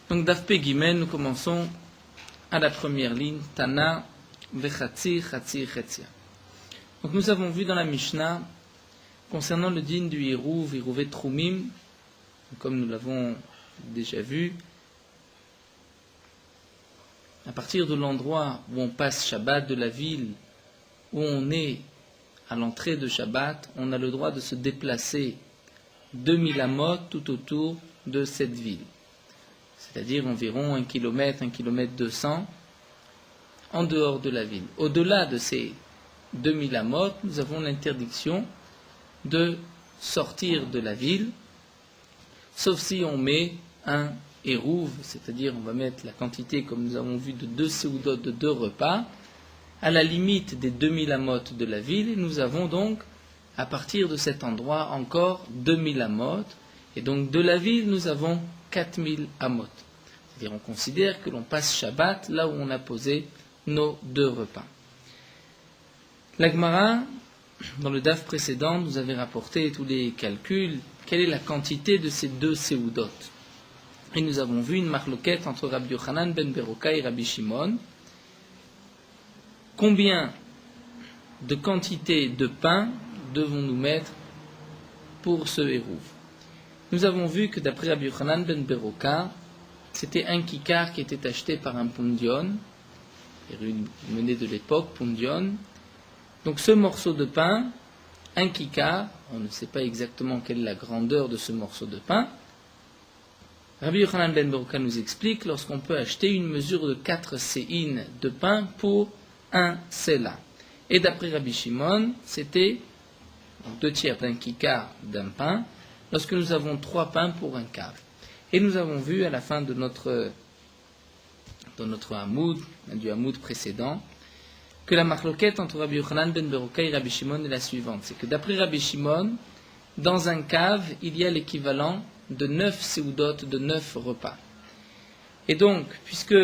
Donc Daf Pe Gimel, nous commençons à la première ligne, Tana Vechatzi Chatzi Chetzia. Donc nous avons vu dans la Mishnah, concernant le din du Hirouv, Hirouvet Trumim, comme nous l'avons déjà vu, à partir de l'endroit où on passe Shabbat de la ville, où on est à l'entrée de Shabbat, on a le droit de se déplacer 2000 amot tout autour de cette ville. C'est-à-dire environ 1 km, 1 km 200 en dehors de la ville. Au-delà de ces 2000 amot, nous avons l'interdiction de sortir de la ville, sauf si on met un hérouv, c'est-à-dire on va mettre la quantité, comme nous avons vu, de 2 seudot, de 2 repas, à la limite des 2000 amot de la ville, et nous avons donc, à partir de cet endroit, encore 2000 amot, et donc de la ville, nous avons 4000 amot. C'est-à-dire on considère que l'on passe Shabbat là où on a posé nos 2 repas. La Gemara, dans le daf précédent, nous avait rapporté tous les calculs, quelle est la quantité de ces 2 seudot. Et nous avons vu une marloquette entre Rabbi Yochanan ben Beroka et Rabbi Shimon. Combien de quantité de pain devons-nous mettre pour ce hérouv? Nous avons vu que d'après Rabbi Yochanan ben Beroka, c'était un kikar qui était acheté par un pundion, une monnaie de l'époque, pundion. Donc ce morceau de pain, un kikar, on ne sait pas exactement quelle est la grandeur de ce morceau de pain. Rabbi Yochanan ben Beroka nous explique lorsqu'on peut acheter une mesure de 4 séines de pain pour un sela. Et d'après Rabbi Shimon, c'était 2 tiers d'un kikar d'un pain, lorsque nous avons 3 pains pour un quart. Et nous avons vu à la fin de notre hamoud, du hamoud précédent, que la marloquette entre Rabbi Yochanan ben Beroka et Rabbi Shimon est la suivante. C'est que d'après Rabbi Shimon, dans un cave, il y a l'équivalent de 9 seudot, de 9 repas. Et donc, puisque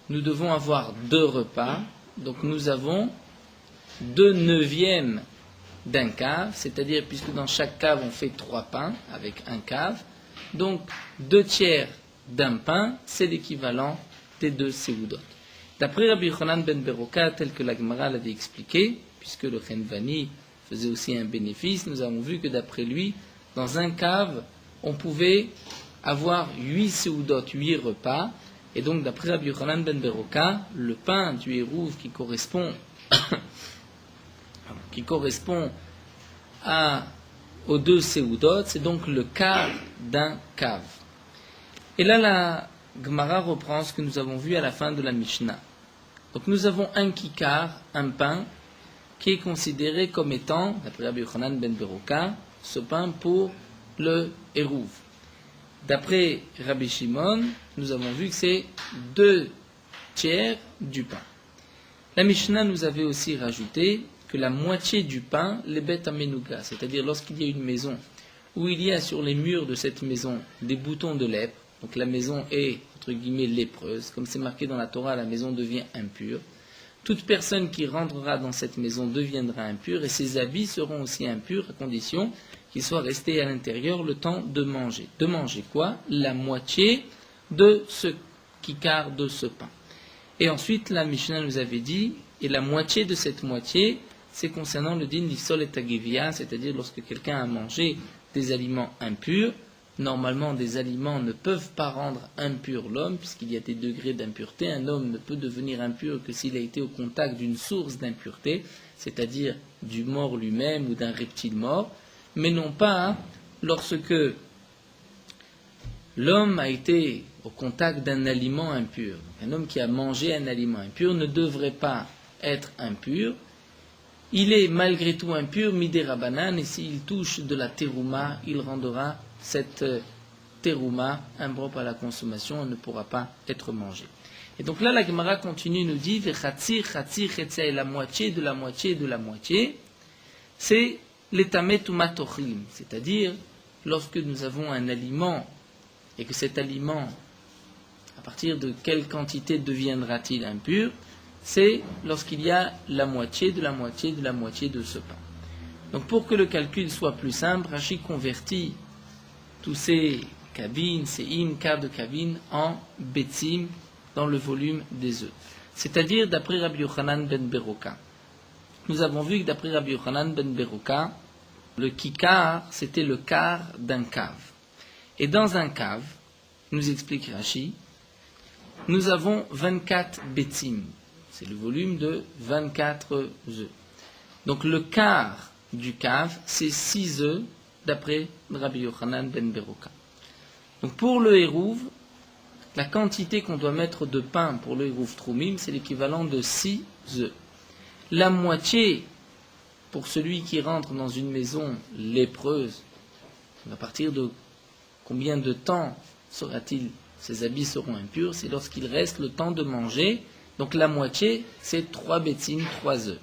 nous devons avoir 2 repas, donc nous avons 2 neuvièmes d'un cave, c'est-à-dire puisque dans chaque cave on fait 3 pains avec un cave, donc 2 tiers d'un pain, c'est l'équivalent des 2 seudot. D'après Rabbi Yochanan ben Beroka, tel que la Gemara l'avait expliqué, puisque le Chenvani faisait aussi un bénéfice, nous avons vu que d'après lui, dans un cave, on pouvait avoir 8 seudot, 8 repas, et donc d'après Rabbi Yochanan ben Beroka, le pain du hérouv qui correspond aux 2 seudot, c'est donc le quart d'un cave. Et là, la Gemara reprend ce que nous avons vu à la fin de la Mishnah. Donc nous avons un kikar, un pain, qui est considéré comme étant, d'après Rabbi Yochanan ben Beroka, ce pain pour le hérouv. D'après Rabbi Shimon, nous avons vu que c'est 2 tiers du pain. La Mishnah nous avait aussi rajouté que la moitié du pain, les bêtes amenuga, c'est-à-dire lorsqu'il y a une maison où il y a sur les murs de cette maison des boutons de lèpre, donc la maison est, entre guillemets, lépreuse, comme c'est marqué dans la Torah, la maison devient impure. Toute personne qui rentrera dans cette maison deviendra impure et ses habits seront aussi impurs à condition qu'ils soient restés à l'intérieur le temps de manger. De manger quoi? La moitié de ce kikar, de ce pain. Et ensuite, la Mishnah nous avait dit, et la moitié de cette moitié, c'est concernant le din l'issol et tagivia, c'est-à-dire lorsque quelqu'un a mangé des aliments impurs. Normalement, des aliments ne peuvent pas rendre impur l'homme, puisqu'il y a des degrés d'impureté. Un homme ne peut devenir impur que s'il a été au contact d'une source d'impureté, c'est-à-dire du mort lui-même ou d'un reptile mort, mais non pas lorsque l'homme a été au contact d'un aliment impur. Un homme qui a mangé un aliment impur ne devrait pas être impur. Il est malgré tout impur, midé rabanan, et s'il touche de la terouma, il rendra cette terouma impropre à la consommation, ne pourra pas être mangé. Et donc là, la Gemara continue, nous dit, et la moitié de la moitié de la moitié, c'est l'étamet umatochim, c'est-à-dire lorsque nous avons un aliment, et que cet aliment, à partir de quelle quantité deviendra-t-il impur? C'est lorsqu'il y a la moitié de la moitié de la moitié de ce pain. Donc pour que le calcul soit plus simple, Rashi convertit tous ces kavin, seim, quart de kavin en betim dans le volume des œufs. C'est-à-dire d'après Rabbi Yochanan ben Beroka. Nous avons vu que d'après Rabbi Yochanan ben Beroka, le kikar, c'était le quart d'un cave. Et dans un cave, nous explique Rashi, nous avons 24 betim. C'est le volume de 24 œufs. Donc le quart du cave, c'est 6 œufs d'après Rabbi Yochanan ben Beroka. Donc pour le hérouv, la quantité qu'on doit mettre de pain pour le hérouv troumim, c'est l'équivalent de 6 œufs. La moitié pour celui qui rentre dans une maison lépreuse, à partir de combien de temps ses habits seront impurs, c'est lorsqu'il reste le temps de manger. Donc la moitié, c'est 3 bétines, 3 œufs.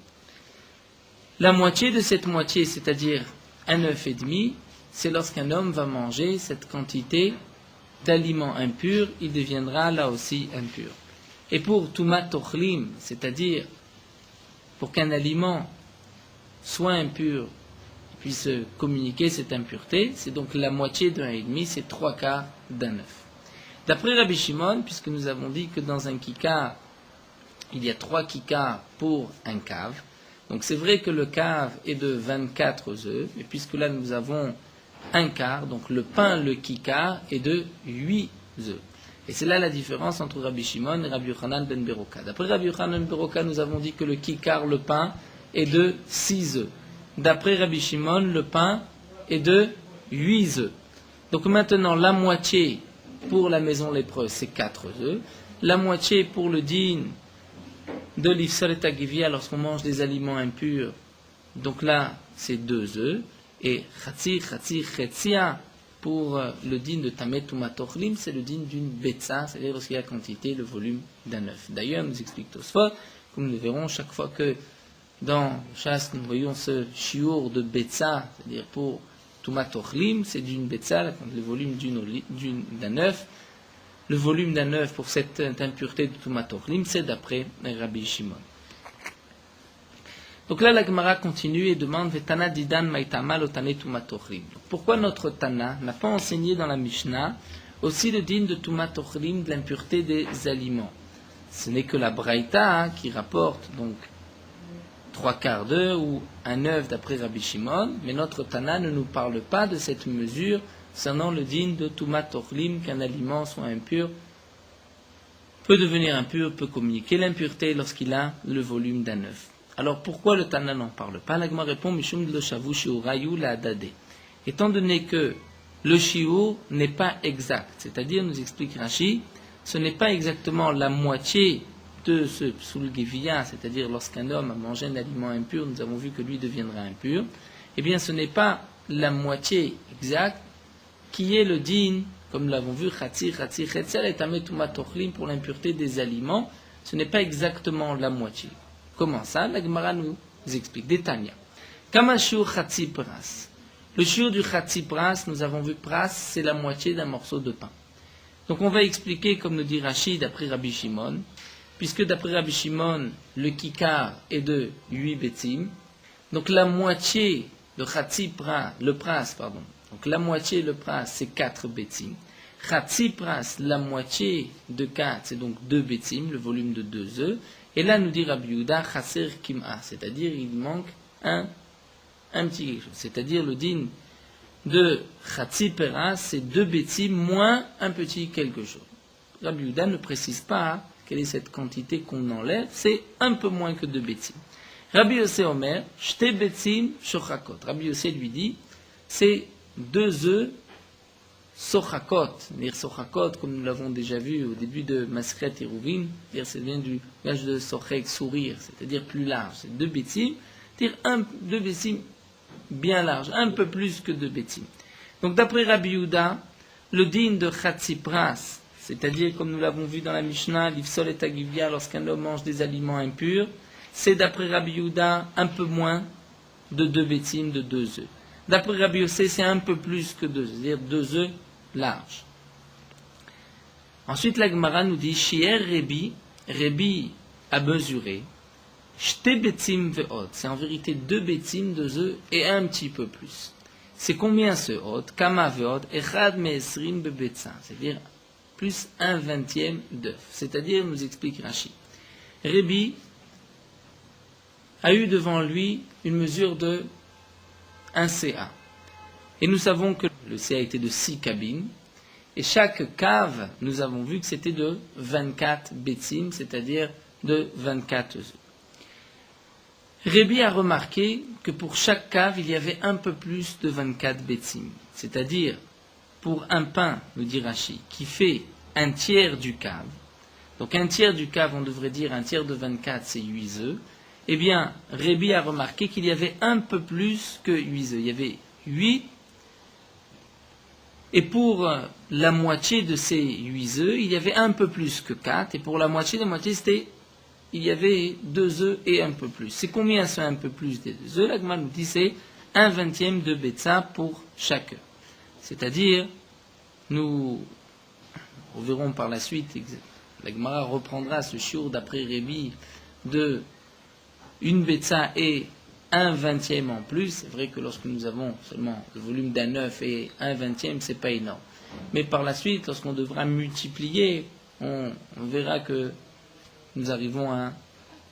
La moitié de cette moitié, c'est-à-dire un œuf et demi, c'est lorsqu'un homme va manger cette quantité d'aliments impurs, il deviendra là aussi impur. Et pour tumat tochlim, c'est-à-dire pour qu'un aliment soit impur, puisse communiquer cette impureté, c'est donc la moitié d'un et demi, c'est 3/4 d'un œuf. D'après Rabbi Shimon, puisque nous avons dit que dans un kikar, il y a 3 kikars pour un cave, donc c'est vrai que le cave est de 24 œufs, et puisque là nous avons un quart, donc le pain, le kikar, est de 8 œufs. Et c'est là la différence entre Rabbi Shimon et Rabbi Yochanan ben Beroka. D'après Rabbi Yochanan ben Beroka, nous avons dit que le kikar, le pain, est de 6 œufs. D'après Rabbi Shimon, le pain est de 8 œufs. Donc maintenant, la moitié pour la maison lépreuse, c'est 4 œufs. La moitié pour le din de l'ifsal et agivia lorsqu'on mange des aliments impurs, donc là, c'est 2 œufs. Et chetzia pour le din de tamet ou matochlim, c'est le din d'une betza, c'est-à-dire lorsqu'il y a la quantité, le volume d'un œuf. D'ailleurs, nous explique Tosfot, comme nous le verrons chaque fois que dans Shas, nous voyons ce shiur de betza, c'est-à-dire pour tumat ochlim, c'est d'une betza, le volume d'un œuf. Le volume d'un œuf pour cette impureté de tumat ochlim, c'est d'après Rabbi Shimon. Donc là, la Gemara continue et demande Vetana didan maitama lotane tumat ochlim. Pourquoi notre Tana n'a pas enseigné dans la Mishnah aussi le din de tumat ochlim, de l'impureté des aliments? Ce n'est que la Braïta qui rapporte donc 3/4 d'œuf ou un œuf d'après Rabbi Shimon, mais notre Tana ne nous parle pas de cette mesure concernant le din de tumat ochlim, qu'un aliment soit impur, peut devenir impur, peut communiquer l'impureté lorsqu'il a le volume d'un œuf. Alors pourquoi le Tana n'en parle pas? La Gemara répond Mishum de shavu shiurayu la adade. Étant donné que le shiur n'est pas exact, c'est-à-dire, nous explique Rashi, ce n'est pas exactement la moitié de ce psul gevia, c'est-à-dire lorsqu'un homme a mangé un aliment impur, nous avons vu que lui deviendra impur, eh bien ce n'est pas la moitié exacte qui est le din, comme nous l'avons vu, chetzel et tamet tumat ochlim pour l'impureté des aliments, ce n'est pas exactement la moitié. Comment ça? La Gemara nous explique. Détania. Kama shiur chatzi pras. Le shiur du chatzi pras, nous avons vu pras, c'est la moitié d'un morceau de pain. Donc on va expliquer, comme nous dit Rashi, d'après Rabbi Shimon, puisque d'après Rabbi Shimon, le kikar est de 8 betim, donc la moitié, le chatzi pras, donc la moitié, le pras, c'est 4 betim. Chatzi pras, la moitié de 4, c'est donc 2 betim, le volume de 2 œufs. Et là, nous dit Rabbi Yehuda, chaser kim'a, c'est-à-dire il manque un petit quelque chose. C'est-à-dire le din de chatzi pera, c'est 2 betim moins un petit quelque chose. Rabbi Yehuda ne précise pas quelle est cette quantité qu'on enlève, c'est un peu moins que 2 betim. Rabbi Yossé Omer, shte betim shochakot. Rabbi Yossé lui dit, c'est 2 œufs sochakot, c'est-à-dire sochakot, comme nous l'avons déjà vu au début de Masret et Rouvin, c'est-à-dire ça vient du langage de sochek, sourire, c'est-à-dire plus large, c'est 2 bétim, c'est-à-dire 2 bétim bien large, un peu plus que 2 bétim. Donc d'après Rabbi Yehuda, le din de chatzi pras, c'est-à-dire comme nous l'avons vu dans la Mishnah, l'ifsol et agivia, lorsqu'un homme mange des aliments impurs, c'est d'après Rabbi Yehuda un peu moins de 2 bétim, de 2 œufs. D'après Rabbi Yossé, c'est un peu plus que 2, c'est-à-dire 2 œufs larges. Ensuite, la Gemara nous dit Shier Rebi a mesuré, shte betim ve'od, c'est en vérité 2 betim, 2 œufs et un petit peu plus. c'est combien ce hod? Kama ve'od, echad me'esrin bebetza, c'est-à-dire plus 1/20 d'œuf. C'est-à-dire, nous explique Rashi. Rébi a eu devant lui une mesure de 1 CA. Et nous savons que le CA était de 6 cabines. Et chaque cave, nous avons vu que c'était de 24 betsim, c'est-à-dire de 24 œufs. Rébi a remarqué que pour chaque cave, il y avait un peu plus de 24 betsim. C'est-à-dire, pour un pain, nous dit Rashi, qui fait un tiers du cave, donc un tiers du cave, on devrait dire un tiers de 24, c'est 8 œufs, eh bien, Rébi a remarqué qu'il y avait un peu plus que 8 œufs. Il y avait 8, et pour la moitié de ces 8 œufs, il y avait un peu plus que 4, et pour la moitié, c'était, il y avait 2 œufs et un peu plus. C'est combien c'est un peu plus des 2 œufs? La Gemara nous dit c'est 1/20 de betza pour chaque œuf. C'est-à-dire, nous verrons par la suite, la Gemara reprendra ce shiur d'après Rébi de une betza et 1/20 en plus. C'est vrai que lorsque nous avons seulement le volume d'un œuf et 1/20, c'est pas énorme. Mais par la suite, lorsqu'on devra multiplier, on verra que nous arrivons à,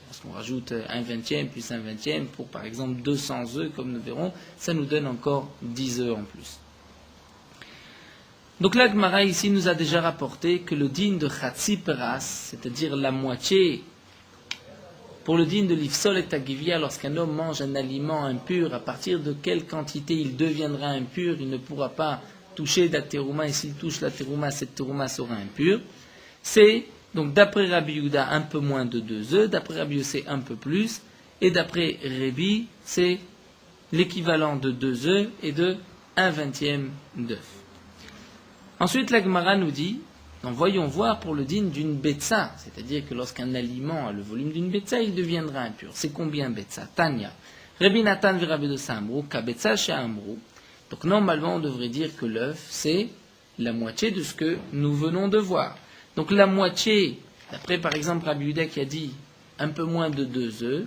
lorsqu'on rajoute 1/20 plus 1/20 pour par exemple 200 œufs, comme nous verrons, ça nous donne encore 10 œufs en plus. Donc la Gemara ici nous a déjà rapporté que le din de Chatzi Peras, c'est-à-dire la moitié, pour le din de l'Ifsol et Tagivia, lorsqu'un homme mange un aliment impur, à partir de quelle quantité il deviendra impur, il ne pourra pas toucher la terouma, et s'il touche la terouma, cette terouma sera impure. C'est, donc d'après Rabbi Yehuda, un peu moins de 2 œufs, d'après Rabbi Yossé, un peu plus, et d'après Rébi, c'est l'équivalent de 2 œufs et de 1/20 d'œuf. Ensuite, la Gemara nous dit, donc voyons voir pour le din d'une betza, c'est-à-dire que lorsqu'un aliment a le volume d'une betza, il deviendra impur. C'est combien betza? Tanya. Rabbi Nathan ve Rabbi Dosa amrou, ka betza she amrou. Donc normalement, on devrait dire que l'œuf, c'est la moitié de ce que nous venons de voir. Donc la moitié, d'après par exemple Rabbi Yehuda qui a dit un peu moins de 2 œufs,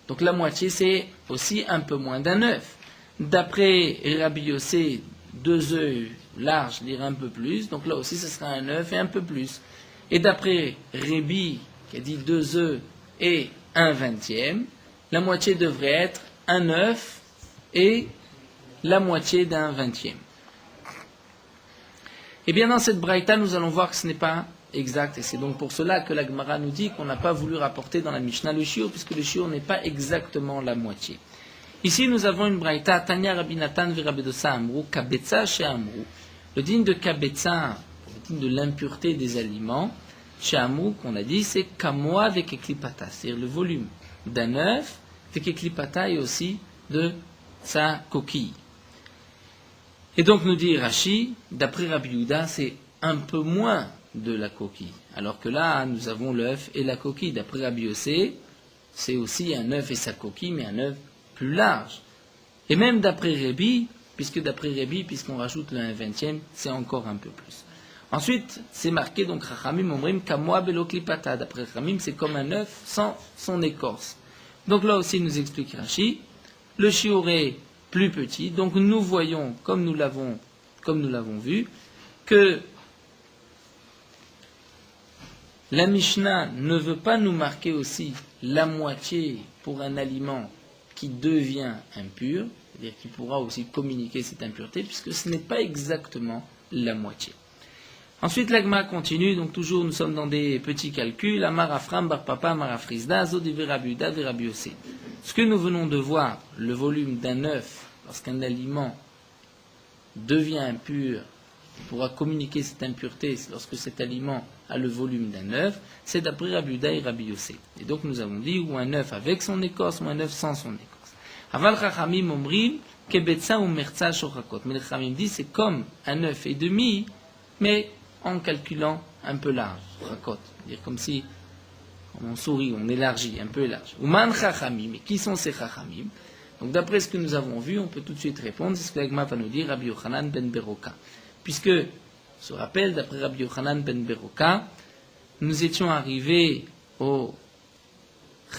donc la moitié c'est aussi un peu moins d'un œuf. D'après Rabbi Yossé, 2 œufs larges, dire un peu plus, donc là aussi ce sera un œuf et un peu plus. Et d'après Rébi qui a dit 2 œufs et 1/20, la moitié devrait être un œuf et la moitié d'1/20. Et bien dans cette braïta, nous allons voir que ce n'est pas exact, et c'est donc pour cela que la Gemara nous dit qu'on n'a pas voulu rapporter dans la Mishnah le shiur, puisque le shiur n'est pas exactement la moitié. Ici, nous avons une braïta, Tanya Rabbi Nathan ve Rabbi Dosa amrou, kabetza chez amrou. Le din de kabetza, le din de l'impureté des aliments, chez amrou, qu'on a dit, c'est kamoa avec eklipata, c'est-à-dire le volume d'un œuf, avec eklipata et aussi de sa coquille. Et donc nous dit Rashi, d'après Rabbi Yehuda, c'est un peu moins de la coquille. Alors que là, nous avons l'œuf et la coquille. D'après Rabbi Yossé, c'est aussi un œuf et sa coquille, mais un œuf plus large. Et même d'après Rébi, puisqu'on rajoute le 1/20, c'est encore un peu plus. Ensuite, c'est marqué, donc Chachamim omrim kamoa belo klipata. D'après Chachamim, c'est comme un œuf sans son écorce. Donc là aussi, nous explique Rashi, le shiur est plus petit. Donc nous voyons, comme nous l'avons vu, que la Mishnah ne veut pas nous marquer aussi la moitié pour un aliment qui devient impur, c'est-à-dire qui pourra aussi communiquer cette impureté, puisque ce n'est pas exactement la moitié. Ensuite, l'agma continue, donc toujours nous sommes dans des petits calculs, Amar Afram, Bar Papa, Amar Afrizda, Zod Verabuda, Verabiosé. Ce que nous venons de voir, le volume d'un œuf, lorsqu'un aliment devient impur, pourra communiquer cette impureté lorsque cet aliment a le volume d'un œuf, c'est d'après Rabbi Yehuda et Rabbi Yossé. Et donc nous avons dit ou un œuf avec son écorce ou un œuf sans son écorce. Aval Chachamim omrim kebetza ou merza shochakot. Mais les Chachamim dit c'est comme un œuf et demi, mais en calculant un peu large, chakot, c'est-à-dire comme si on sourit, on élargit, un peu élargi. Uman Chachamim, mais qui sont ces Chachamim? Donc d'après ce que nous avons vu, on peut tout de suite répondre, c'est ce que l'Agma va nous dire, Rabbi Yochanan ben Beroka. Puisque, on se rappelle, d'après Rabbi Yochanan ben Beroka, nous étions arrivés au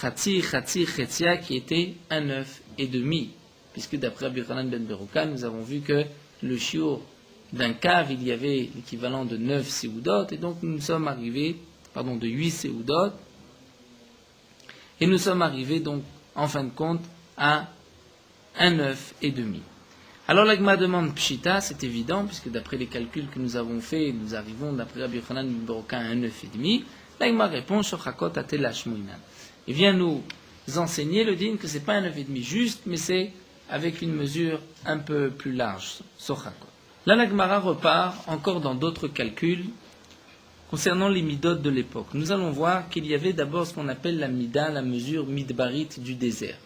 Chatzi Chetzia qui était un œuf et demi. puisque d'après Rabbi Yochanan ben Beroka, nous avons vu que le shiur d'un cave, il y avait l'équivalent de 9 séoudot, et donc nous sommes arrivés, de 8 séoudot, et nous sommes arrivés donc, en fin de compte, à un œuf et demi. Alors l'Agma demande Pshita, c'est évident, puisque d'après les calculs que nous avons faits, nous arrivons d'après Rabbi Yochanan ben Beroka à un œuf et demi. L'Agma répond Shochakot atelash moinan. Il vient nous enseigner le din que ce n'est pas un œuf et demi juste, mais c'est avec une mesure un peu plus large, Sochakot. Là, l'Agmara repart encore dans d'autres calculs concernant les midot de l'époque. Nous allons voir qu'il y avait d'abord ce qu'on appelle la mida, la mesure midbarite du désert.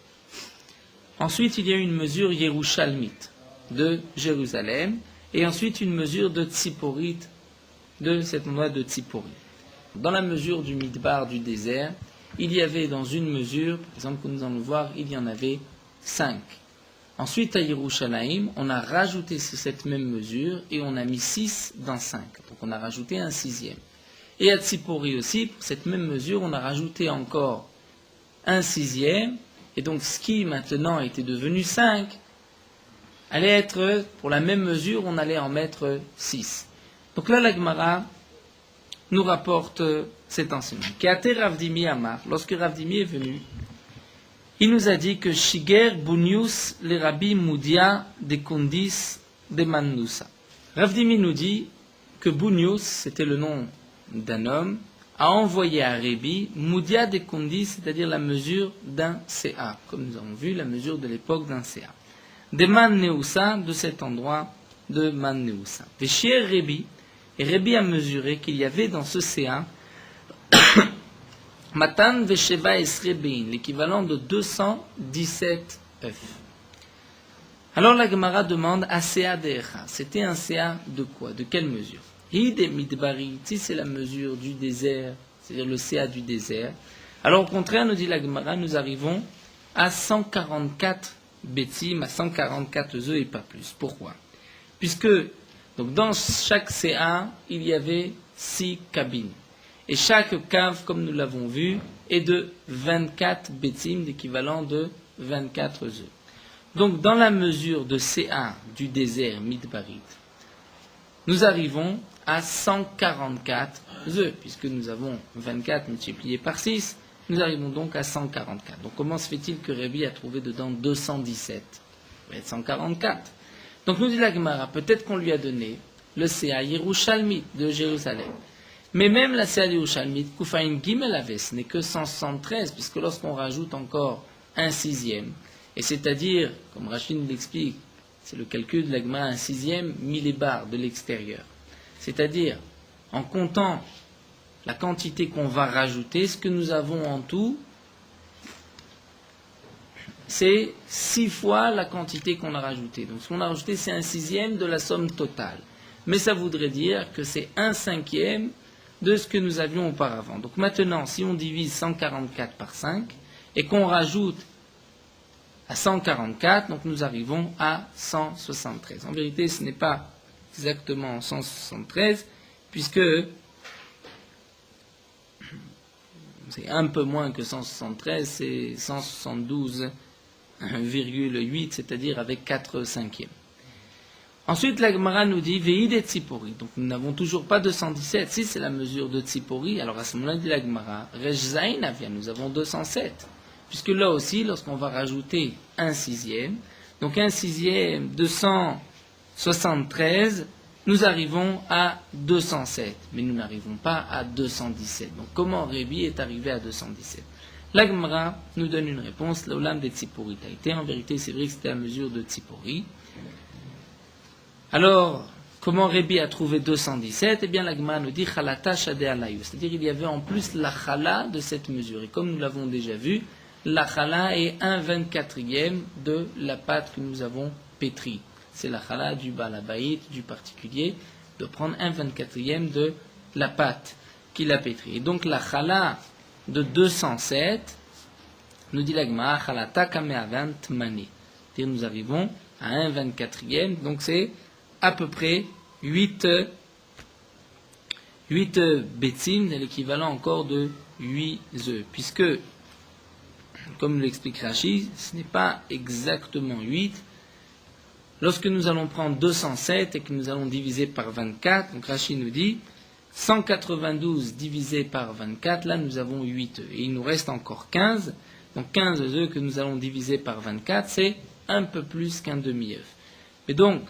Ensuite, il y a une mesure yerushalmite de Jérusalem, et ensuite une mesure de tziporite de cet endroit de Tzipori. Dans la mesure du midbar du désert, il y avait dans une mesure, par exemple, que nous allons voir, il y en avait 5. Ensuite, à Yerushalayim, on a rajouté cette même mesure et on a mis 6 dans 5. Donc on a rajouté un 6e. Et à Tzipori aussi, pour cette même mesure, on a rajouté encore un 6e. Et donc ce qui maintenant était devenu 5, allait être, pour la même mesure, on allait en mettre 6. Donc là, la Gemara nous rapporte cet enseignement. Keate Ravdimi Amar, lorsque Ravdimi est venu, il nous a dit que Shiger Bunius le Rabbi Moudia de Kondis de Mannusa. Ravdimi nous dit que Bunius, c'était le nom d'un homme, a envoyé à Rabbi Moudia de Kondis, c'est-à-dire la mesure d'un CA, comme nous avons vu, la mesure de l'époque d'un CA. De Manneusa, de cet endroit de Manneusa. Véchier Rabbi, et Rabbi a mesuré qu'il y avait dans ce CA Matan Vesheva Esrebein, l'équivalent de 217 œufs. Alors la Gemara demande à CA d'Echa. C'était un CA de quoi? De quelle mesure? Hide Midbari, c'est la mesure du désert, c'est-à-dire le CA du désert. Alors au contraire, nous dit la Gemara, nous arrivons à 144 bétim, à 144 œufs et pas plus. Pourquoi? Puisque donc dans chaque CA, il y avait 6 cabines. Et chaque cave, comme nous l'avons vu, est de 24 bétim, l'équivalent de 24 œufs. Donc dans la mesure de CA du désert Midbarit, nous arrivons à 144 œufs, puisque nous avons 24 multiplié par 6, nous arrivons donc à 144. Donc comment se fait-il que Rabbi a trouvé dedans 217? Ça va être 144. Donc nous dit la Gemara, peut-être qu'on lui a donné le CA Yerushalmit de Jérusalem. Mais même la CA Yerushalmit, Kufaim Gimel Aves, n'est que 173, puisque lorsqu'on rajoute encore un 6e, et c'est-à-dire, comme Rachid l'explique, c'est le calcul de la Gemara, un 6e millébar de l'extérieur. C'est-à-dire, en comptant la quantité qu'on va rajouter, ce que nous avons en tout, c'est 6 fois la quantité qu'on a rajoutée. Donc ce qu'on a rajouté, c'est un 6e de la somme totale. Mais ça voudrait dire que c'est un 5e de ce que nous avions auparavant. Donc maintenant, si on divise 144 par 5 et qu'on rajoute à 144, donc nous arrivons à 173. En vérité, ce n'est pas exactement 173, puisque c'est un peu moins que 173, c'est 172,8, c'est-à-dire avec 4 cinquièmes. Ensuite, la Gemara nous dit Veïd et Tzipori. Donc nous n'avons toujours pas 217. Si c'est la mesure de Tzipori, alors à ce moment-là, dit la Gemara, Rejzaïn Avia, nous avons 207. Puisque là aussi, lorsqu'on va rajouter un 6e, donc un 6e, 273, nous arrivons à 207. Mais nous n'arrivons pas à 217. Donc comment Rabbi est arrivé à 217? La Gemara nous donne une réponse, l'Olam de Tzipori Taïté. En vérité, c'est vrai que c'était la mesure de Tzipori. Alors, comment Rabbi a trouvé 217? Eh bien, la Gemara nous dit Chalata Shade Alayu. C'est-à-dire qu'il y avait en plus la Chala de cette mesure. Et comme nous l'avons déjà vu, la Chala est 1/24e de la pâte que nous avons pétrie. C'est la Chala du Balabaït, du particulier, de prendre 1/24e de la pâte qu'il a pétrie. Et donc, la Chala de 207, nous dit la Gemara Chalata Kameavan Tmani. C'est-à-dire nous arrivons à 1/24e, donc c'est à peu près 8 bétim, l'équivalent encore de 8 œufs. Puisque, comme l'explique Rashi, ce n'est pas exactement 8. Lorsque nous allons prendre 207 et que nous allons diviser par 24, donc Rashi nous dit 192 divisé par 24, là nous avons 8 œufs. Et il nous reste encore 15. Donc 15 œufs que nous allons diviser par 24, c'est un peu plus qu'un demi-œuf. Mais donc,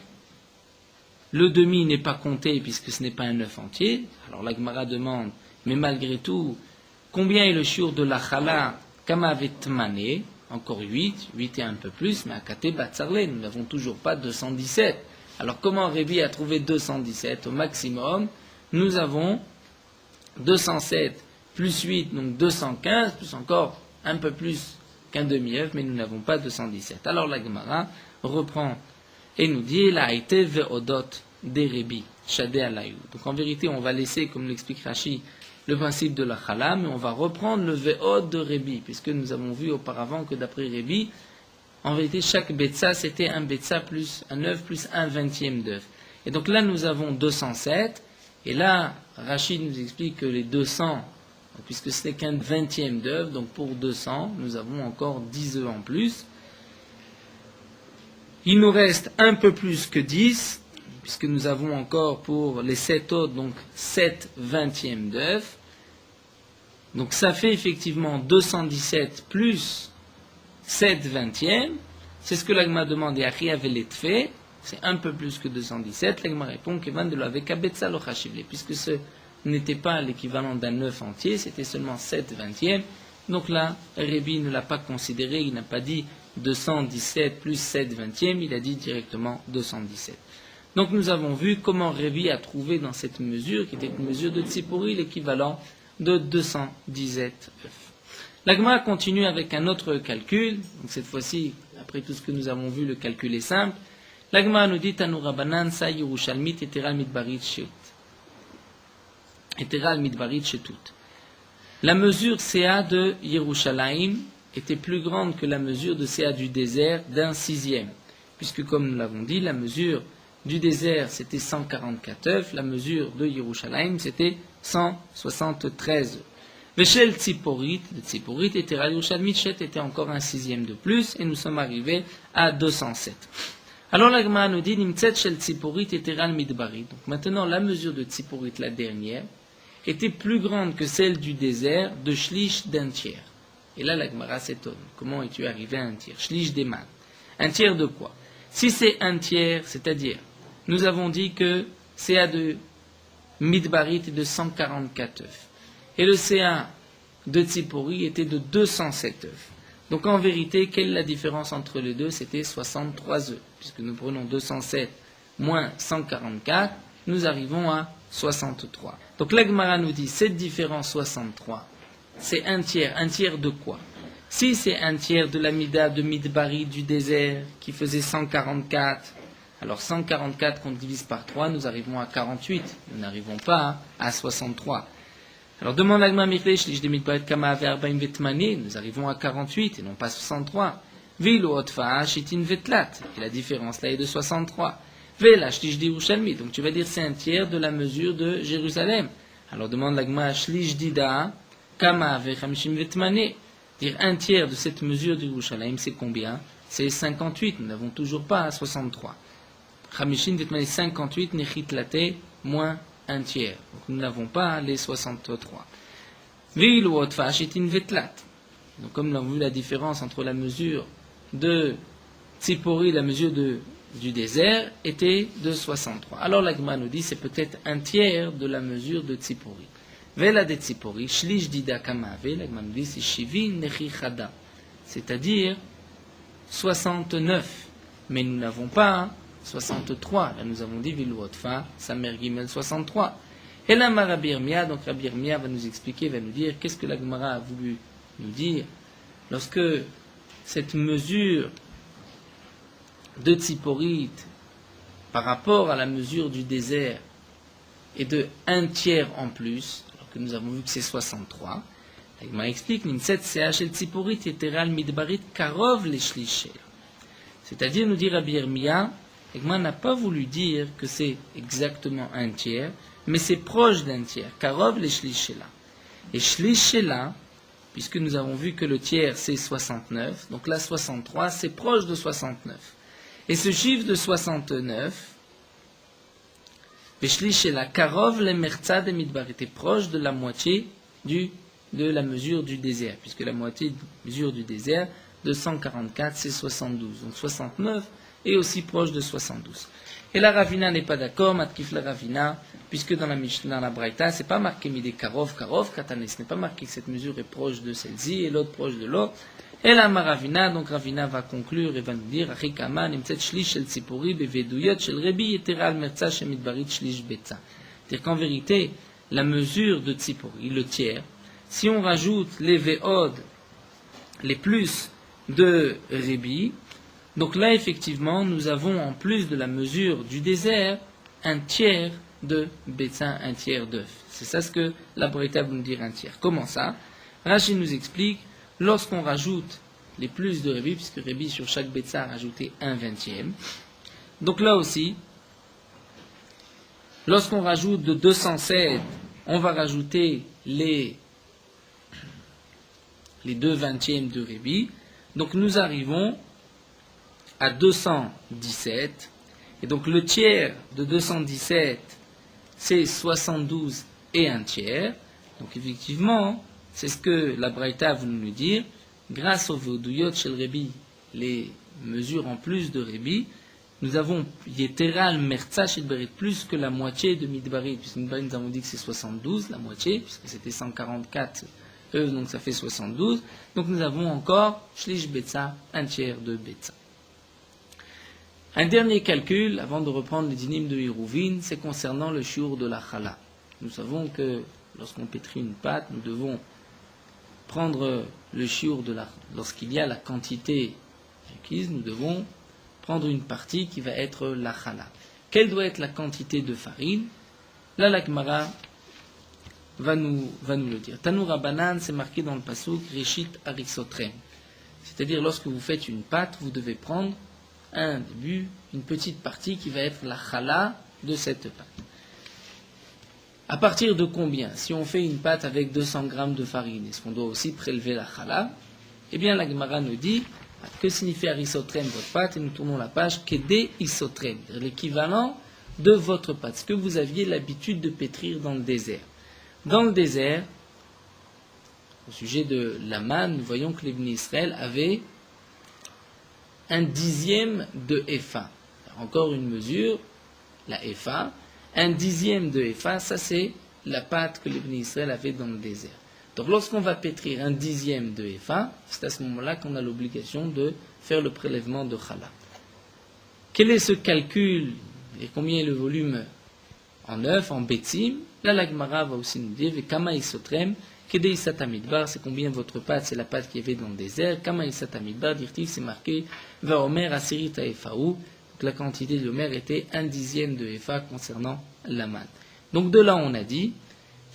le demi n'est pas compté puisque ce n'est pas un œuf entier. Alors la Gemara demande, mais malgré tout, combien est le shiur de la chala kamavet mané? Encore 8 et un peu plus, mais à Kate Batzarle, nous n'avons toujours pas 217. Alors comment Rébi a trouvé 217 au maximum? Nous avons 207 plus 8, donc 215, plus encore un peu plus qu'un demi-œuf, mais nous n'avons pas 217. Alors la Gemara reprend et nous dit, la été ve'odot des Rébi, shadé alayou. Donc en vérité, on va laisser, comme l'explique Rashi, le principe de la chala, mais on va reprendre le ve'od de Rébi, puisque nous avons vu auparavant que d'après Rébi, en vérité, chaque betsa, c'était un betsa plus un œuf plus un vingtième d'œuf. Et donc là, nous avons 207, et là, Rachid nous explique que les 200, puisque ce n'est qu'un vingtième d'œuf, donc pour 200, nous avons encore 10 œufs en plus. Il nous reste un peu plus que 10, puisque nous avons encore pour les 7 autres, donc 7 vingtièmes d'œufs. Donc ça fait effectivement 217 plus 7 vingtièmes. C'est ce que l'agma demande, et Achia veletfe, c'est un peu plus que 217. L'agma répond que de l'avec abetsa lo chashivle, puisque ce n'était pas l'équivalent d'un œuf entier, c'était seulement 7 vingtièmes. Donc là, Rébi ne l'a pas considéré, il n'a pas dit 217 plus 7 vingtièmes, il a dit directement 217. Donc nous avons vu comment Rébi a trouvé dans cette mesure, qui était une mesure de Tzipori, l'équivalent de 217 œufs. La Gemara continue avec un autre calcul. Donc cette fois-ci, après tout ce que nous avons vu, le calcul est simple. La Gemara nous dit Tanu Rabanan sa Yerushalmit eteral midbarit sheut. Eteral midbarit shetut. La mesure CA de Yerushalayim était plus grande que la mesure de CA du désert d'un sixième. Puisque comme nous l'avons dit, la mesure du désert c'était 144 œufs, la mesure de Yerushalayim c'était 173 œufs. Veshel Tziporit, le Tziporit était Yerushalmit Shet était encore un sixième de plus, et nous sommes arrivés à 207. Alors la Gemara nous dit Nimtzet Shel Tziporit eteral midbarit. Donc maintenant la mesure de Tziporit, la dernière, était plus grande que celle du désert de Shlish d'un tiers. Et là la Gemara s'étonne. Comment es-tu arrivé à un tiers? Shlish des man. Un tiers de quoi? Si c'est un tiers, c'est-à-dire, nous avons dit que CA de midbarit est de 144 œufs. Et le CA de Tzipori était de 207 œufs. Donc en vérité, quelle est la différence entre les deux? C'était 63 œufs. Puisque nous prenons 207 moins 144, nous arrivons à 63. Donc la Gemara nous dit, cette différence 63, c'est un tiers de quoi? Si c'est un tiers de la mida de Midbari du désert qui faisait 144, alors 144 qu'on divise par 3, nous arrivons à 48. Nous n'arrivons pas à 63. Alors demande à Gma Miklesh, l'Ish de Midbarit Kama Averbaim Vetmani, nous arrivons à 48 et non pas 63. Vilu Otfa Shitin Vetlat, et la différence là est de 63. Vela Shlish Yerushalmi, donc tu vas dire c'est un tiers de la mesure de Jérusalem. Alors demande à Gma Shlish Dida Kama Averbaim Vetmani, dire un tiers de cette mesure de Yerushalem, c'est combien? C'est 58, nous n'avons toujours pas à 63. Chamishin Vetmani 58, Nechitlate, moins un tiers. Donc nous n'avons pas les 63. Vilu Otfa Shitin Vetlat. Donc comme nous avons vu la différence entre la mesure de Tzipori, la mesure du désert, était de 63. Alors la Gemara nous dit c'est peut-être un tiers de la mesure de Tzipori. Vela de Tzipori, Shlish Dida Kamave, la Gemara nous dit c'est Shivin Nechichada, c'est-à-dire 69. Mais nous n'avons pas 63. Là nous avons dit Viluotfa, Samer Gimel 63. Et là Rabbi Yirmiyah, donc Rabbi Yirmiyah va nous expliquer, va nous dire qu'est-ce que la Gemara a voulu nous dire lorsque cette mesure de Tziporit par rapport à la mesure du désert est de un tiers en plus, alors que nous avons vu que c'est 63. La Gemara explique Nimset Seachel Tziporit eteral midbarit karov le shlichel. C'est-à-dire, nous dit Rabbi Yirmiyah, la Gemara n'a pas voulu dire que c'est exactement un tiers, mais c'est proche d'un tiers. Karov le shlichela. Et shlichela, puisque nous avons vu que le tiers c'est 69, donc là 63 c'est proche de 69. Et ce chiffre de 69, Veshlish et la Karov le Merza de Midbar était proche de la moitié de la mesure du désert, puisque la moitié de la mesure du désert de 144 c'est 72, donc 69 est aussi proche de 72. Et la Ravina n'est pas d'accord, Matkif la Ravina, puisque dans la Mishnah, dans la Braïta, c'est pas marqué Midé Karov, Katané, ce n'est pas marqué que cette mesure est proche de celle-ci et l'autre proche de l'autre. Et la Ravina, donc Ravina va conclure et va nous dire, Achikama, Nimtzet Shlish Shel Tzipori, Beveduyot Shel Rebi, Yetera al Merza Shel Midbarit Shlish Betza. C'est-à-dire qu'en vérité, la mesure de Tzipori, le tiers, si on rajoute les Veod, les plus de Rebi, donc là, effectivement, nous avons, en plus de la mesure du désert, un tiers de Betza, un tiers d'œuf. C'est ça ce que la Braïta veut nous dire, un tiers. Comment ça? Rashi nous explique, lorsqu'on rajoute les plus de Rebi, puisque Rebi, sur chaque Betza, a rajouté un vingtième. Donc là aussi, lorsqu'on rajoute de 207, on va rajouter les 2 vingtièmes de Rebi. Donc nous arrivons à 217, et donc le tiers de 217, c'est 72 et un tiers. Donc effectivement, c'est ce que la Braïta a voulu nous dire, grâce au Voduyot Shel Rebi, les mesures en plus de Rebi, nous avons Yeteral Merza Shel Berit, plus que la moitié de Midbarit, puisque Midbarit nous avons dit que c'est 72, la moitié, puisque c'était 144, donc ça fait 72, donc nous avons encore Shlish Betza, un tiers de Betza. Un dernier calcul, avant de reprendre les dynimes de Hérouvine, c'est concernant le shiur de la chala. Nous savons que lorsqu'on pétrit une pâte, nous devons prendre le shiur lorsqu'il y a la quantité requise, nous devons prendre une partie qui va être la chala. Quelle doit être la quantité de farine? Là, la Gemara va nous le dire. Tanoura Banan, c'est marqué dans le pasuk Reshit Arisotrem. C'est-à-dire, lorsque vous faites une pâte, vous devez prendre un début, une petite partie qui va être la chala de cette pâte. À partir de combien? Si on fait une pâte avec 200 grammes de farine, est-ce qu'on doit aussi prélever la chala? Eh bien, la Gemara nous dit, que signifie arisotrem, votre pâte? Et nous tournons la page, Kedé isotrem, l'équivalent de votre pâte, ce que vous aviez l'habitude de pétrir dans le désert. Dans le désert, au sujet de la manne, nous voyons que les Bnei Israël avaient un dixième de Epha. Encore une mesure, la Epha. Un dixième de Epha, ça c'est la pâte que les Bnei Israël avaient dans le désert. Donc lorsqu'on va pétrir un dixième de Epha, c'est à ce moment-là qu'on a l'obligation de faire le prélèvement de chala. Quel est ce calcul et combien est le volume en œuf, en betzim? Là, la Gemara va aussi nous dire, Kama isotrem, Kedei satamidbar, c'est combien votre pâte, c'est la pâte qu'il y avait dans le désert. Kama isatamidbar, dit-il, c'est marqué, va Omer asirit Efaou. Donc la quantité de Omer était un dixième de Efa concernant la manne. Donc de là, on a dit,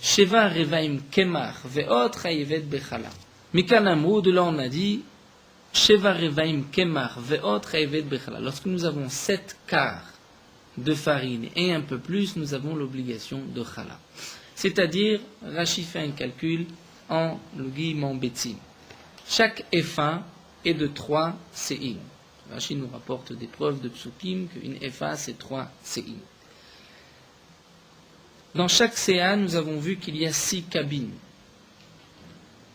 Sheva revaim kemar ve'ot chayevet bechala. Mikanamo, de là, on a dit, Sheva revaim kemar ve'ot chayevet bechala. Lorsque nous avons 7 quarts de farine et un peu plus, nous avons l'obligation de chala. C'est-à-dire, Rashi fait un calcul en lugim, en betzim. Chaque Efa est de 3 se'im. Rashi nous rapporte des preuves de psukim qu'une Efa c'est 3 se'im. Dans chaque Se'a, nous avons vu qu'il y a 6 cabines.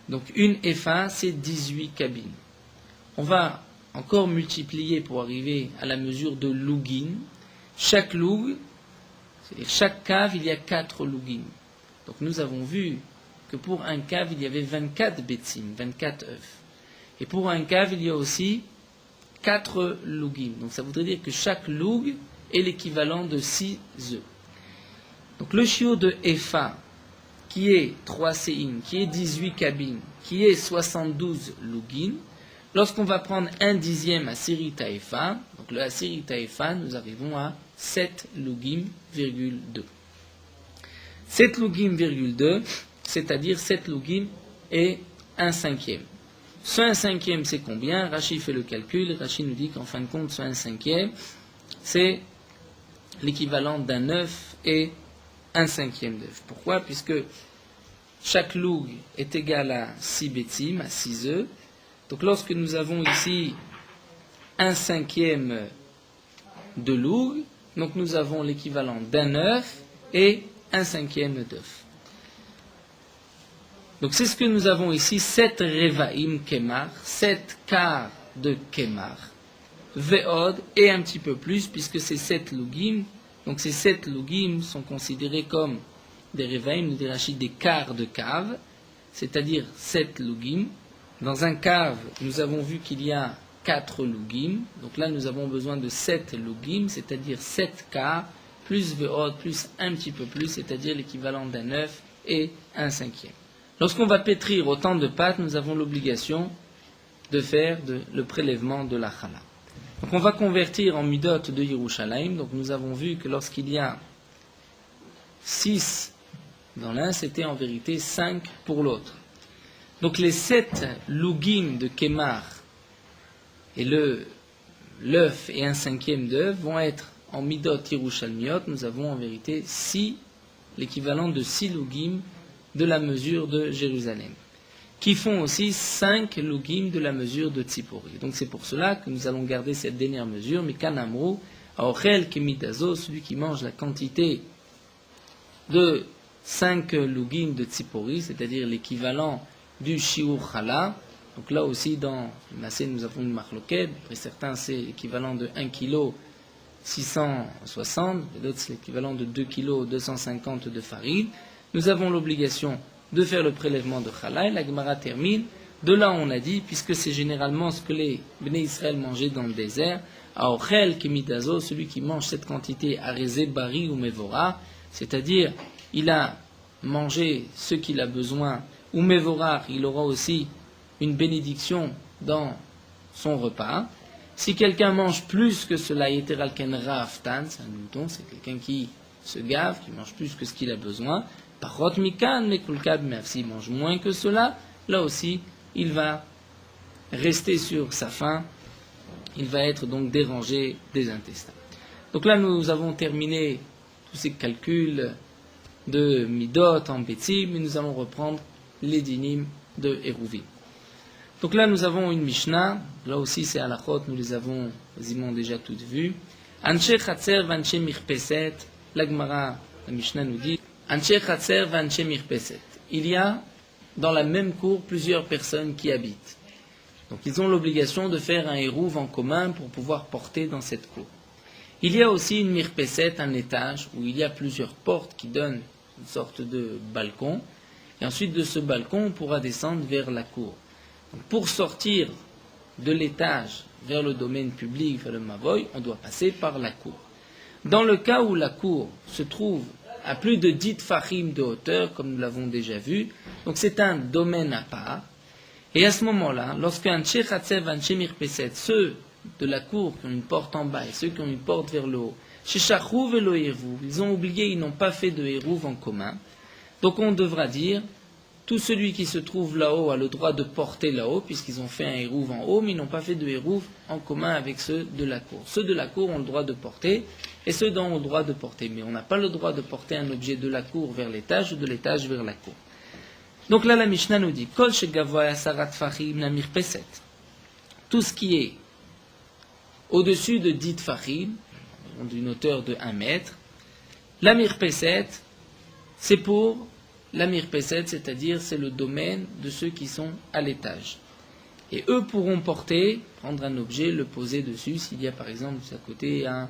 Donc une Efa c'est 18 cabines. On va encore multiplier pour arriver à la mesure de lugin. Chaque lug, c'est-à-dire chaque cave, il y a 4 lugim. Donc nous avons vu que pour un cave, il y avait 24 betzim, 24 œufs. Et pour un cave, il y a aussi 4 lugim. Donc ça voudrait dire que chaque lug est l'équivalent de 6 œufs. Donc le shiur de Efa, qui est 3 se'im, qui est 18 cabines, qui est 72 lugim, lorsqu'on va prendre un dixième à Sirita Efa, donc le Sirita Efa, nous arrivons à 7 lugim,2. 7 lugim,2, c'est-à-dire 7 lugim et 1 cinquième. Ce 1 cinquième, c'est combien? Rashi fait le calcul. Rashi nous dit qu'en fin de compte, ce 1 cinquième, c'est l'équivalent d'un œuf et 1 cinquième d'œuf. Pourquoi? Puisque chaque loug est égal à 6 bétim, à 6 œufs. Donc lorsque nous avons ici 1/5 de loug, donc nous avons l'équivalent d'un œuf et 1/5 d'œuf. Donc c'est ce que nous avons ici, 7 revaim kemar, 7 quarts de kemar, ve'od, et un petit peu plus, puisque ces 7 lugim, donc ces 7 lugim sont considérés comme des revaim, nous dirons des quarts de cave, c'est-à-dire 7 lugim. Dans un cave, nous avons vu qu'il y a 4 lugim, donc là nous avons besoin de 7 lugim, c'est-à-dire 7 quarts, plus ve'od, plus un petit peu plus, c'est-à-dire l'équivalent d'un œuf et 1/5. Lorsqu'on va pétrir autant de pâtes, nous avons l'obligation de faire le prélèvement de la chala. Donc on va convertir en midot de Yerushalayim. Donc nous avons vu que lorsqu'il y a 6 dans l'un, c'était en vérité 5 pour l'autre. Donc les 7 lugim de Kemar et l'œuf et 1/5 d'œuf vont être en midot Yerushalmiot. Nous avons en vérité 6, l'équivalent de 6 lugim de la mesure de Jérusalem, qui font aussi 5 lugim de la mesure de Tzipori. Donc c'est pour cela que nous allons garder cette dernière mesure, mais Kanamru, Aochel Kemidazo, celui qui mange la quantité de 5 lugim de Tzipori, c'est-à-dire l'équivalent du Shiur Chala. Donc là aussi, dans le Massé, nous avons une marloquette. Après certains, c'est l'équivalent de 1 kg 660, et d'autres, c'est l'équivalent de 2 kg 250 de farine. Nous avons l'obligation de faire le prélèvement de Chala, et la Gemara termine. De là, on a dit, puisque c'est généralement ce que les Bnei Israël mangeaient dans le désert, Aochel Kemidazo, celui qui mange cette quantité, Arezé Bari ou Mevora, c'est-à-dire, il a mangé ce qu'il a besoin, ou Mevora, il aura aussi une bénédiction dans son repas. Si quelqu'un mange plus que cela, Yeteral Ken Raftan, c'est un mouton, c'est quelqu'un qui se gave, qui mange plus que ce qu'il a besoin. Parot mikan mekulkab, mais s'il mange moins que cela, là aussi, il va rester sur sa faim, il va être donc dérangé des intestins. Donc là, nous avons terminé tous ces calculs de midot en bétim, mais nous allons reprendre les dinim de Hérouvim. Donc là, nous avons une Mishnah, là aussi c'est halachot, nous les avons quasiment déjà toutes vues. Anshe chatzer vanche mirpeset, la Gemara, la Mishnah nous dit, Anshe chatzer vanche mirpeset. Il y a dans la même cour plusieurs personnes qui habitent. Donc ils ont l'obligation de faire un hérouv en commun pour pouvoir porter dans cette cour. Il y a aussi une mirpeset, un étage, où il y a plusieurs portes qui donnent une sorte de balcon. Et ensuite de ce balcon, on pourra descendre vers la cour. Donc, pour sortir de l'étage vers le domaine public, vers le Mavoy, on doit passer par la cour. Dans le cas où la cour se trouve à plus de 10 tfachim de hauteur, comme nous l'avons déjà vu, donc c'est un domaine à part. Et à ce moment-là, lorsqu'un tchechatsev, un tchemirpeset, ceux de la cour qui ont une porte en bas et ceux qui ont une porte vers le haut, shechachouv et lo hérouv, ils ont oublié, ils n'ont pas fait de hérouv en commun. Donc on devra dire, tout celui qui se trouve là-haut a le droit de porter là-haut, puisqu'ils ont fait un hérouv en haut, mais ils n'ont pas fait de hérouv en commun avec ceux de la cour. Ceux de la cour ont le droit de porter, et ceux d'en haut ont le droit de porter. Mais on n'a pas le droit de porter un objet de la cour vers l'étage ou de l'étage vers la cour. Donc là, la Mishnah nous dit, Kol shegavoya sarat fachim namir peset. Tout ce qui est au-dessus de 10 tfachim, d'une hauteur de 1 mètre, la mirpeset, c'est pour la mirpeset, c'est-à-dire c'est le domaine de ceux qui sont à l'étage. Et eux pourront porter, prendre un objet, le poser dessus, s'il y a par exemple à côté un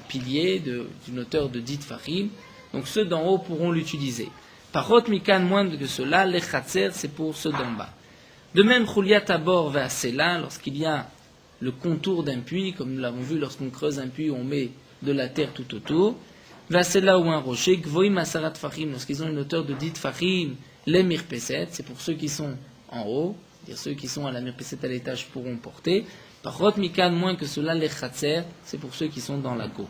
pilier d'une hauteur de 10 tfachim, donc ceux d'en haut pourront l'utiliser. Parot mikan, moins que cela, les chatzer, c'est pour ceux d'en bas. De même, chuliat abor ve'asela, lorsqu'il y a le contour d'un puits, comme nous l'avons vu lorsqu'on creuse un puits, on met de la terre tout autour. Ve'asela ou un rocher, gvoim asarat fachim, lorsqu'ils ont une hauteur de 10 fachim, les mirpeset, c'est pour ceux qui sont en haut, c'est-à-dire ceux qui sont à la mirpeset à l'étage pourront porter. Parot mikan, moins que cela, les chatzer, c'est pour ceux qui sont dans la cour.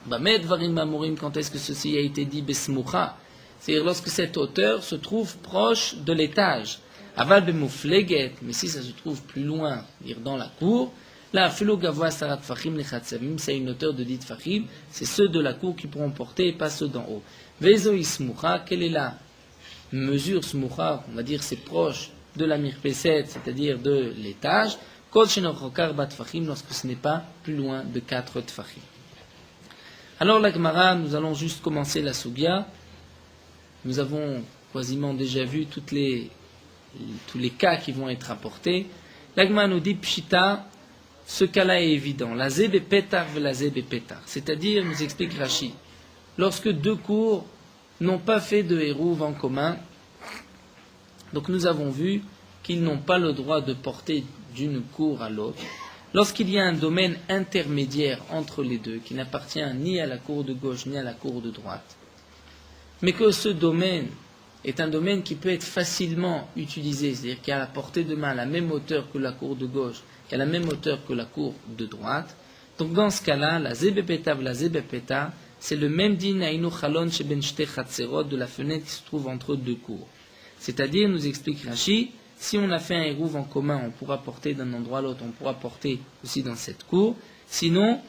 Bamed varim mamurim, quand est-ce que ceci a été dit besmoucha? C'est-à-dire lorsque cette hauteur se trouve proche de l'étage. Aval bemoufleget, mais si ça se trouve plus loin, dire dans la cour, là, filo gavoa sarat fachim lechatzavim, c'est une hauteur de 10 fachim, c'est ceux de la cour qui pourront porter et pas ceux d'en haut. Vezo ismoucha, quelle est la mesure smucha, on va dire c'est proche de la mirpeset, c'est-à-dire de l'étage, kol shenochokar bat tfachim, lorsque ce n'est pas plus loin de 4 tfachim. Alors la Gemara, nous allons juste commencer la sugya. Nous avons quasiment déjà vu tous les cas qui vont être apportés. La Gemara nous dit pshita, ce cas-là est évident. La zeb et pétar la zeb et pétar. C'est-à-dire, nous explique Rashi, lorsque deux cours n'ont pas fait de hérouv en commun, donc nous avons vu qu'ils n'ont pas le droit de porter d'une cour à l'autre. Lorsqu'il y a un domaine intermédiaire entre les deux, qui n'appartient ni à la cour de gauche ni à la cour de droite, mais que ce domaine est un domaine qui peut être facilement utilisé, c'est-à-dire qui a à la portée de main à la même hauteur que la cour de gauche, qui a la même hauteur que la cour de droite, donc dans ce cas-là, la zebepeta la zebepeta, c'est le même din ainu chalon sheben shte chatzerot de la fenêtre qui se trouve entre deux cours. C'est-à-dire, nous explique Rashi, si on a fait un hérouv en commun, on pourra porter d'un endroit à l'autre, on pourra porter aussi dans cette cour. Sinon,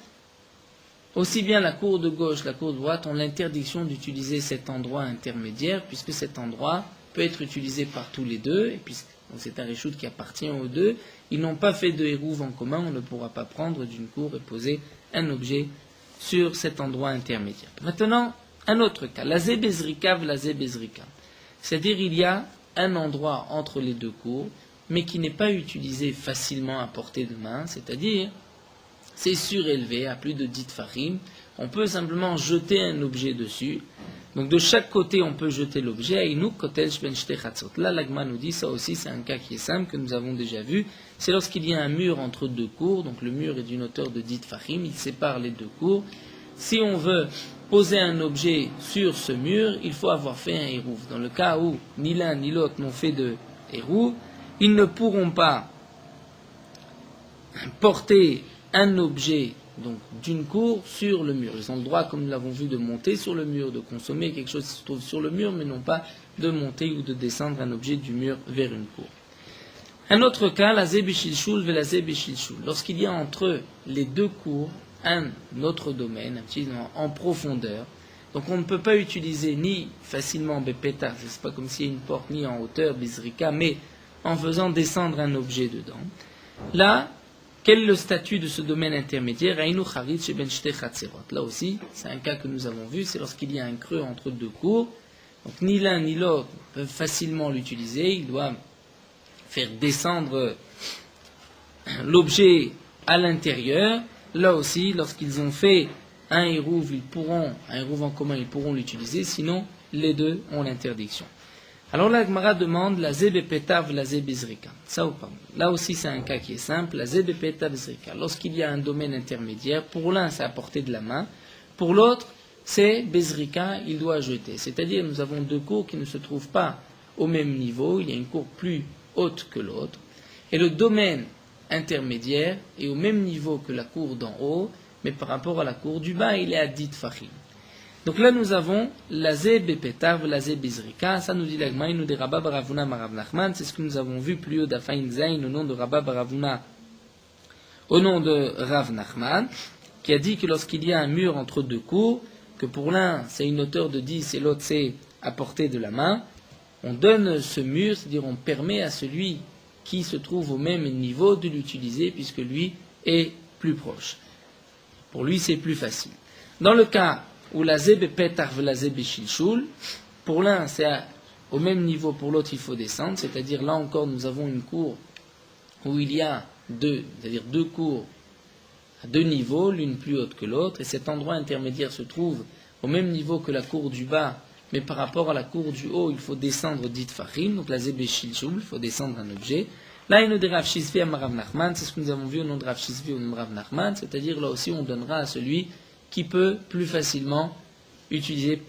aussi bien la cour de gauche, la cour de droite ont l'interdiction d'utiliser cet endroit intermédiaire, puisque cet endroit peut être utilisé par tous les deux, et puisque c'est un réchoute qui appartient aux deux, ils n'ont pas fait de hérouv en commun, on ne pourra pas prendre d'une cour et poser un objet sur cet endroit intermédiaire. Maintenant, un autre cas, la zébezrika, la zébezrika. C'est-à-dire, il y a un endroit entre les deux cours, mais qui n'est pas utilisé facilement à portée de main, c'est-à-dire, c'est surélevé à plus de 10 tfachim, on peut simplement jeter un objet dessus, donc de chaque côté on peut jeter l'objet, là l'agma nous dit, ça aussi c'est un cas qui est simple, que nous avons déjà vu, c'est lorsqu'il y a un mur entre deux cours, donc le mur est d'une hauteur de 10 tfachim, il sépare les deux cours, si on veut poser un objet sur ce mur, il faut avoir fait un hérouv. Dans le cas où ni l'un ni l'autre n'ont fait de hérouv, ils ne pourront pas porter un objet donc d'une cour sur le mur. Ils ont le droit, comme nous l'avons vu, de monter sur le mur, de consommer quelque chose qui se trouve sur le mur, mais non pas de monter ou de descendre un objet du mur vers une cour. Un autre cas, la zébishilshul ve la zébishilshul. Lorsqu'il y a entre les deux cours un autre domaine, un petit en profondeur. Donc on ne peut pas utiliser ni facilement bepeta, c'est pas comme s'il y a une porte, ni en hauteur, bizrika, mais en faisant descendre un objet dedans. Là, quel est le statut de ce domaine intermédiaire? Là aussi, c'est un cas que nous avons vu, c'est lorsqu'il y a un creux entre deux cours. Donc ni l'un ni l'autre peuvent facilement l'utiliser, ils doivent faire descendre l'objet à l'intérieur. Là aussi, lorsqu'ils ont fait un hérouv, un hérouv en commun, ils pourront l'utiliser, sinon les deux ont l'interdiction. Alors la Gemara demande la zébépétav, la zébizrika. Ça ou pas? Là aussi c'est un cas qui est simple, la zébépétav, zrika. Lorsqu'il y a un domaine intermédiaire, pour l'un c'est à portée de la main, pour l'autre c'est bezrika, il doit jeter. C'est-à-dire nous avons deux cours qui ne se trouvent pas au même niveau, il y a une cour plus haute que l'autre, et le domaine intermédiaire est au même niveau que la cour d'en haut, mais par rapport à la cour du bas, il est à 10 tfachim. Donc là, nous avons la zébépétav, la zébizrika, ça nous dit l'agma, il nous dit Rabba Baravuna Marav Nachman, c'est ce que nous avons vu plus haut d'Afaïn Zayn, au nom de Rabba Baravuna, au nom de Rav Nachman, qui a dit que lorsqu'il y a un mur entre deux cours, que pour l'un c'est une hauteur de 10 et l'autre c'est à portée de la main, on donne ce mur, c'est-à-dire on permet à celui qui se trouve au même niveau de l'utiliser puisque lui est plus proche. Pour lui c'est plus facile. Dans le cas où la zébé pétarv la zébé shilshul, pour l'un c'est au même niveau, pour l'autre il faut descendre, c'est-à-dire là encore nous avons une cour où il y a c'est-à-dire deux cours à deux niveaux, l'une plus haute que l'autre, et cet endroit intermédiaire se trouve au même niveau que la cour du bas, mais par rapport à la cour du haut, il faut descendre 10 tfachim, donc la zébé shilshul, il faut descendre un objet. Là, il nous dit Rav Shizvi à Rav Nachman, c'est ce que nous avons vu au nom de Rav Shizvi au nom de Rav Nachman, c'est-à-dire là aussi on donnera à celui qui peut plus facilement utiliser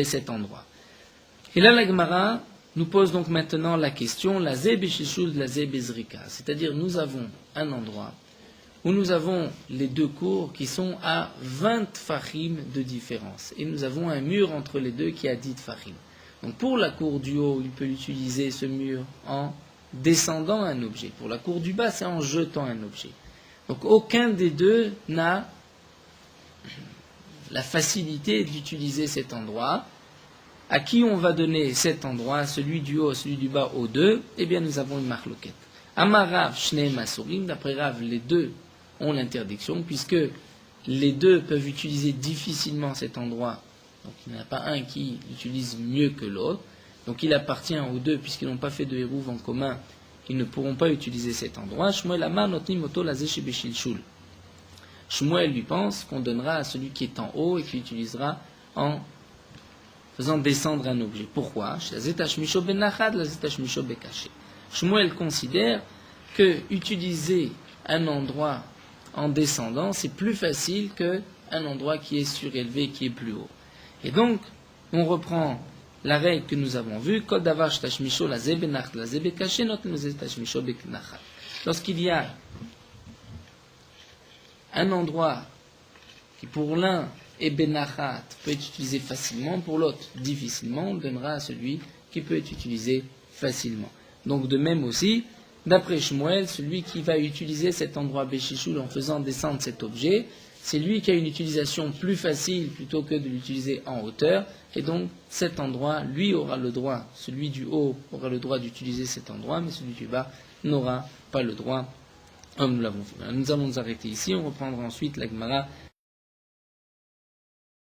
cet endroit. Et là, la Gemara nous pose donc maintenant la question, la zébé shilshul de la zébé zrika, c'est-à-dire nous avons un endroit où nous avons les deux cours qui sont à 20 tfachim de différence. Et nous avons un mur entre les deux qui est à 10 tfachim. Donc pour la cour du haut, il peut utiliser ce mur en descendant un objet. Pour la cour du bas, c'est en jetant un objet. Donc aucun des deux n'a la facilité d'utiliser cet endroit. à qui on va donner cet endroit, celui du haut, celui du bas, aux deux, eh bien nous avons une marloquette. Amarav, Shneim Asurim, d'après Rav, les deux ont l'interdiction, puisque les deux peuvent utiliser difficilement cet endroit. Donc il n'y en a pas un qui l'utilise mieux que l'autre. Donc il appartient aux deux, puisqu'ils n'ont pas fait de hérouv en commun, ils ne pourront pas utiliser cet endroit. Shmuel Amar Notnim Oto Lazé Beshilshul. Shmuel lui pense qu'on donnera à celui qui est en haut et qui utilisera en faisant descendre un objet. Pourquoi? Shmuel considère que utiliser un endroit en descendant, c'est plus facile qu'un endroit qui est surélevé, qui est plus haut. Et donc, on reprend la règle que nous avons vue, lorsqu'il y a un endroit qui pour l'un est benachat, peut être utilisé facilement, pour l'autre difficilement, on donnera à celui qui peut être utilisé facilement. Donc de même aussi, d'après Shmuel, celui qui va utiliser cet endroit Béchichoul en faisant descendre cet objet, c'est lui qui a une utilisation plus facile plutôt que de l'utiliser en hauteur, et donc cet endroit, lui aura le droit, celui du haut aura le droit d'utiliser cet endroit, mais celui du bas n'aura pas le droit, comme nous l'avons fait. Nous allons nous arrêter ici, on reprendra ensuite la Gemara